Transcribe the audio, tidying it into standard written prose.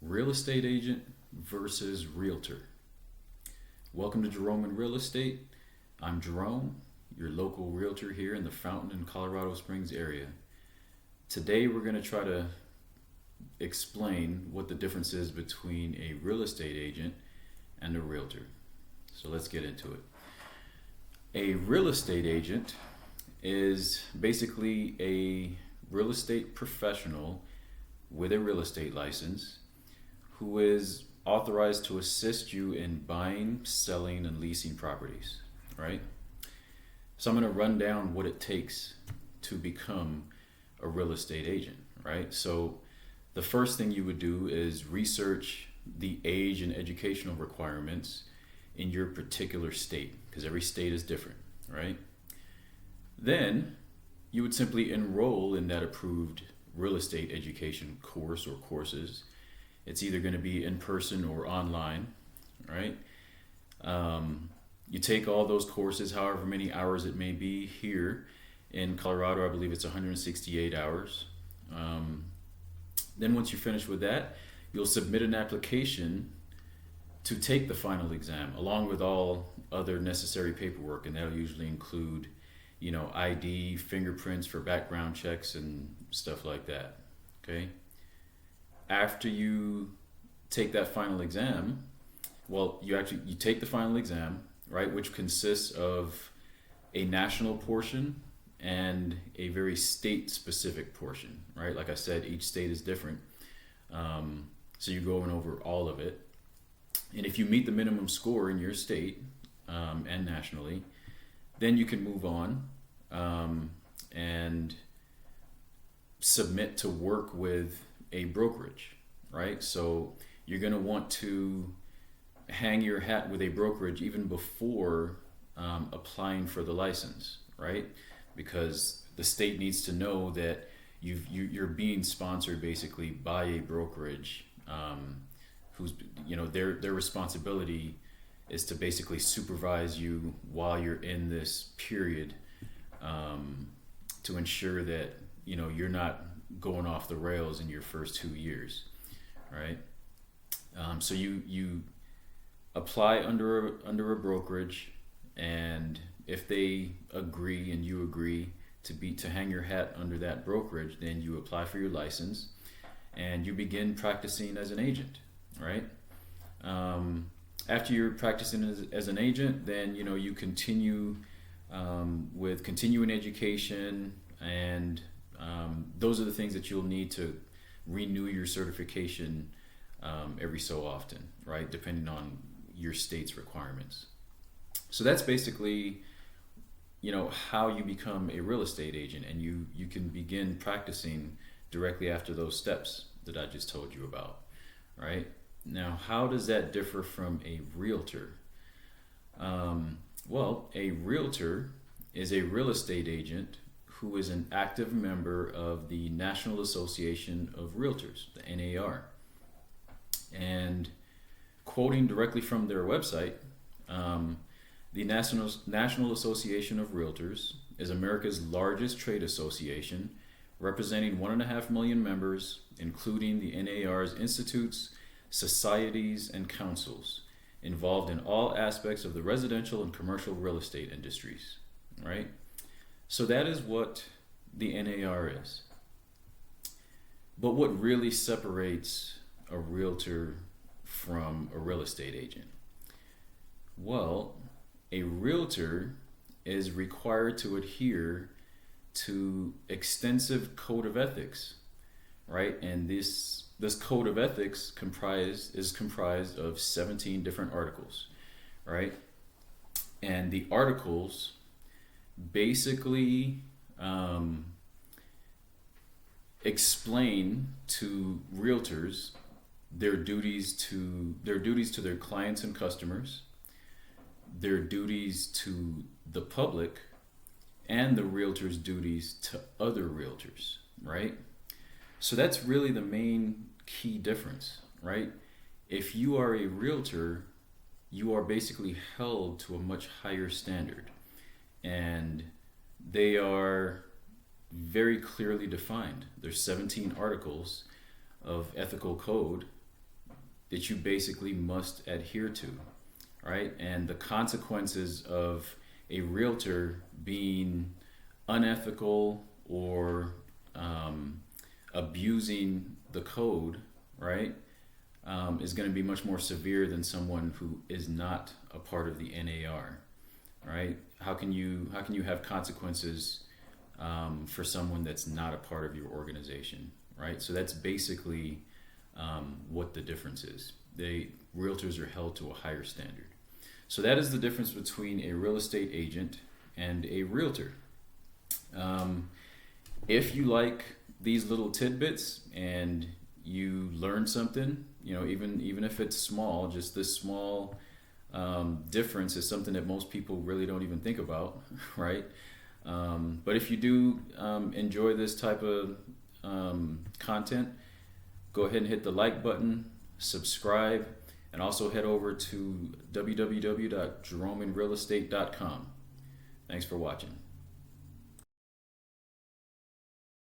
Real estate agent versus realtor. Welcome to Jerome in Real Estate. I'm Jerome, your local realtor here in the Fountain and Colorado Springs area. Today we're going to try to explain what the difference is between a real estate agent and a realtor. So let's get into it. A real estate agent is basically a real estate professional with a real estate license who is authorized to assist you in buying, selling, and leasing properties, right? So I'm going to run down what it takes to become a real estate agent, right? So the first thing you would do is research the age and educational requirements in your particular state, because every state is different, right? Then you would simply enroll in that approved real estate education course or courses. It's either going to be in person or online, right? You take all those courses, however many hours it may be. Here in Colorado, I believe it's 168 hours. Then once you're finished with that, you'll submit an application to take the final exam, along with all other necessary paperwork, and that'll usually include, ID, fingerprints for background checks, and stuff like that. Okay. After you take that final exam, you take the final exam, right, which consists of a national portion and a very state-specific portion, right? Like I said, each state is different, so you're going over all of it. And if you meet the minimum score in your state and nationally, then you can move on and submit to work with a brokerage, right? So you're going to want to hang your hat with a brokerage even before applying for the license, right? Because the state needs to know that you're being sponsored basically by a brokerage who's, their responsibility is to basically supervise you while you're in this period to ensure that you're not going off the rails in your first 2 years, right? So you apply under a brokerage, and if they agree and you agree to hang your hat under that brokerage, then you apply for your license and you begin practicing as an agent, right? After you're practicing as an agent, then you continue with continuing education, and those are the things that you'll need to renew your certification every so often, right? Depending on your state's requirements. So that's basically, how you become a real estate agent, and you can begin practicing directly after those steps that I just told you about, right? Now, how does that differ from a realtor? A realtor is a real estate agent who is an active member of the National Association of Realtors, the NAR. And quoting directly from their website, the National Association of Realtors is America's largest trade association, representing 1.5 million members, including the NAR's institutes, societies, and councils, involved in all aspects of the residential and commercial real estate industries, right? So that is what the NAR is. But what really separates a realtor from a real estate agent? Well, a realtor is required to adhere to extensive code of ethics, right? And this code of ethics is comprised of 17 different articles, right? And the articles basically explain to realtors their duties to their clients and customers, their duties to the public, and the realtor's duties to other realtors, right? So that's really the main key difference, right? If you are a realtor, you are basically held to a much higher standard, and they are very clearly defined. There's 17 articles of ethical code that you basically must adhere to, right? And the consequences of a realtor being unethical or abusing the code, right, is going to be much more severe than someone who is not a part of the NAR, right? How can you have consequences for someone that's not a part of your organization, right? So that's basically what the difference is. Realtors are held to a higher standard. So that is the difference between a real estate agent and a realtor. If you like these little tidbits and you learn something, even if it's small, just this small difference is something that most people really don't even think about, right? But if you do enjoy this type of content, go ahead and hit the like button, subscribe, and also head over to www.jeromeandrealestate.com. Thanks for watching.